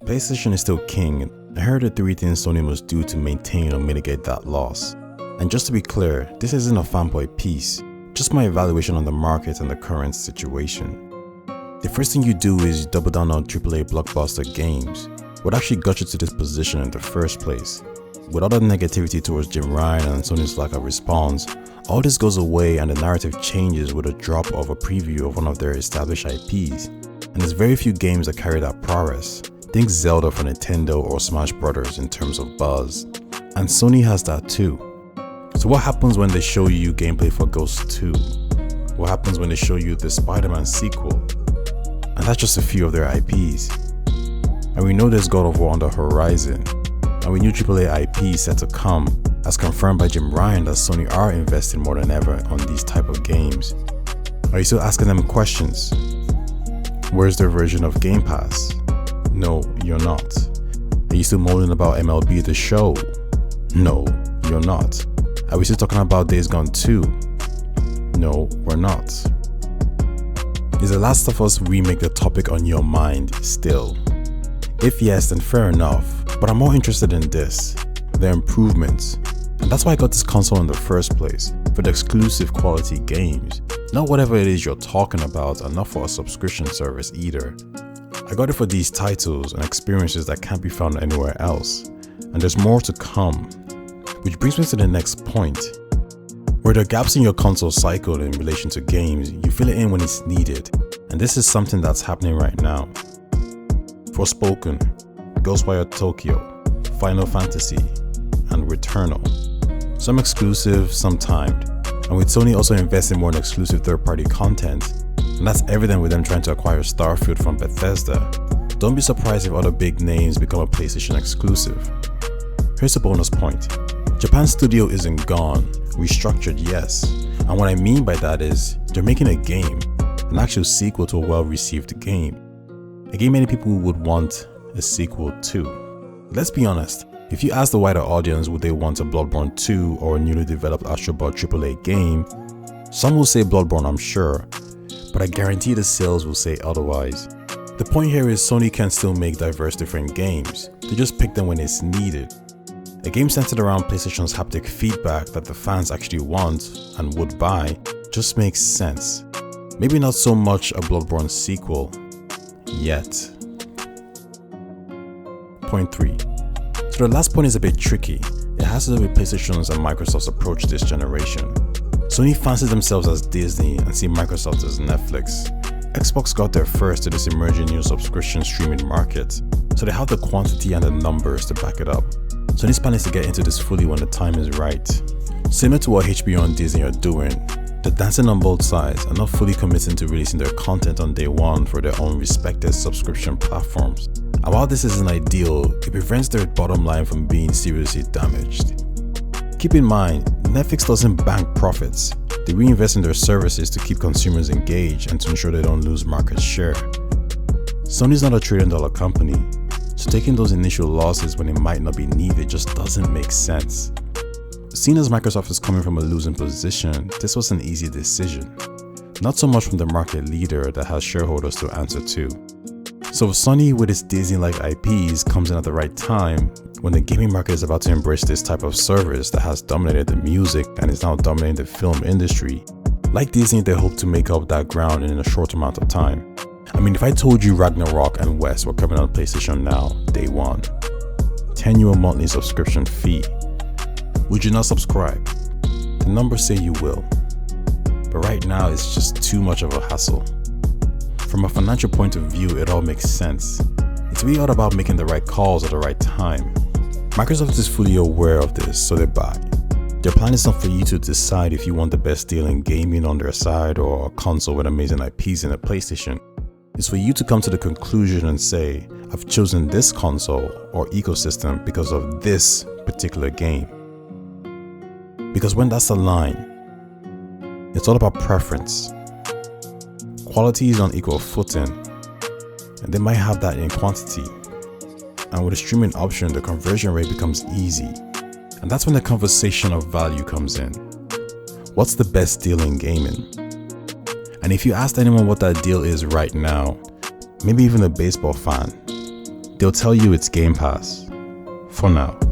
PlayStation is still king, and here are the 3 things Sony must do to maintain or mitigate that loss. And just to be clear, this isn't a fanboy piece, just my evaluation on the market and the current situation. The first thing you do is double down on AAA blockbuster games. What actually got you to this position in the first place? With all the negativity towards Jim Ryan and Sony's lack of response, all this goes away and the narrative changes with a drop of a preview of one of their established IPs. And there's very few games that carry that prowess. Think Zelda for Nintendo or Smash Brothers in terms of buzz. And Sony has that too. So what happens when they show you gameplay for Ghost 2? What happens when they show you the Spider-Man sequel? And that's just a few of their IPs. And we know there's God of War on the horizon. And we knew AAA IP set to come, as confirmed by Jim Ryan that Sony are investing more than ever on these type of games. Are you still asking them questions? Where's their version of Gamepass? No, you're not. Are you still moaning about MLB The Show? No, you're not. Are we still talking about Days Gone 2? No, we're not. Is The Last of Us remake the topic on your mind still? If yes, then fair enough, but I'm more interested in this, the improvements. And that's why I got this console in the first place, for the exclusive quality games. Not whatever it is you're talking about, and not for a subscription service either. I got it for these titles and experiences that can't be found anywhere else. And there's more to come. Which brings me to the next point. Where there are gaps in your console cycle in relation to games, you fill it in when it's needed. And this is something that's happening right now. Forspoken, Ghostwire Tokyo, Final Fantasy, and Returnal. Some exclusive, some timed. And with Sony also investing more in exclusive third-party content, and that's evident with them trying to acquire Starfield from Bethesda, don't be surprised if other big names become a PlayStation exclusive. Here's a bonus point. Japan's studio isn't gone, restructured yes, and what I mean by that is, they're making a game, an actual sequel to a well-received game. A game many people would want a sequel to. Let's be honest, if you ask the wider audience would they want a Bloodborne 2 or a newly developed Astro Bot AAA game, some will say Bloodborne, I'm sure, but I guarantee the sales will say otherwise. The point here is Sony can still make diverse different games, they just pick them when it's needed. A game centered around PlayStation's haptic feedback that the fans actually want and would buy just makes sense. Maybe not so much a Bloodborne sequel, yet. Point 3. So the last point is a bit tricky. It has to do with PlayStation's and Microsoft's approach this generation. Sony fancies themselves as Disney and see Microsoft as Netflix. Xbox got there first to this emerging new subscription streaming market, so they have the quantity and the numbers to back it up. Sony's planning to get into this fully when the time is right. Similar to what HBO and Disney are doing, they're dancing on both sides and not fully committing to releasing their content on day one for their own respected subscription platforms. And while this isn't ideal, it prevents their bottom line from being seriously damaged. Keep in mind, Netflix doesn't bank profits. They reinvest in their services to keep consumers engaged and to ensure they don't lose market share. Sony's not a $1 trillion company, so taking those initial losses when it might not be needed just doesn't make sense. Seeing as Microsoft is coming from a losing position, this was an easy decision. Not so much from the market leader that has shareholders to answer to. So Sony with its Disney-like IPs comes in at the right time when the gaming market is about to embrace this type of service that has dominated the music and is now dominating the film industry. Like Disney, they hope to make up that ground in a short amount of time. I mean, if I told you Ragnarok and West were coming on PlayStation now, day one, 10-year monthly subscription fee, would you not subscribe? The numbers say you will. But right now, it's just too much of a hassle. From a financial point of view, it all makes sense. It's really all about making the right calls at the right time. Microsoft is fully aware of this, so they buy. Their plan is not for you to decide if you want the best deal in gaming on their side or a console with amazing IPs in a PlayStation. It's for you to come to the conclusion and say, I've chosen this console or ecosystem because of this particular game. Because when that's the line, it's all about preference. Quality is on equal footing, and they might have that in quantity. And with a streaming option, the conversion rate becomes easy. And that's when the conversation of value comes in. What's the best deal in gaming? And if you asked anyone what that deal is right now, maybe even a baseball fan, They'll tell you it's Game Pass. For now.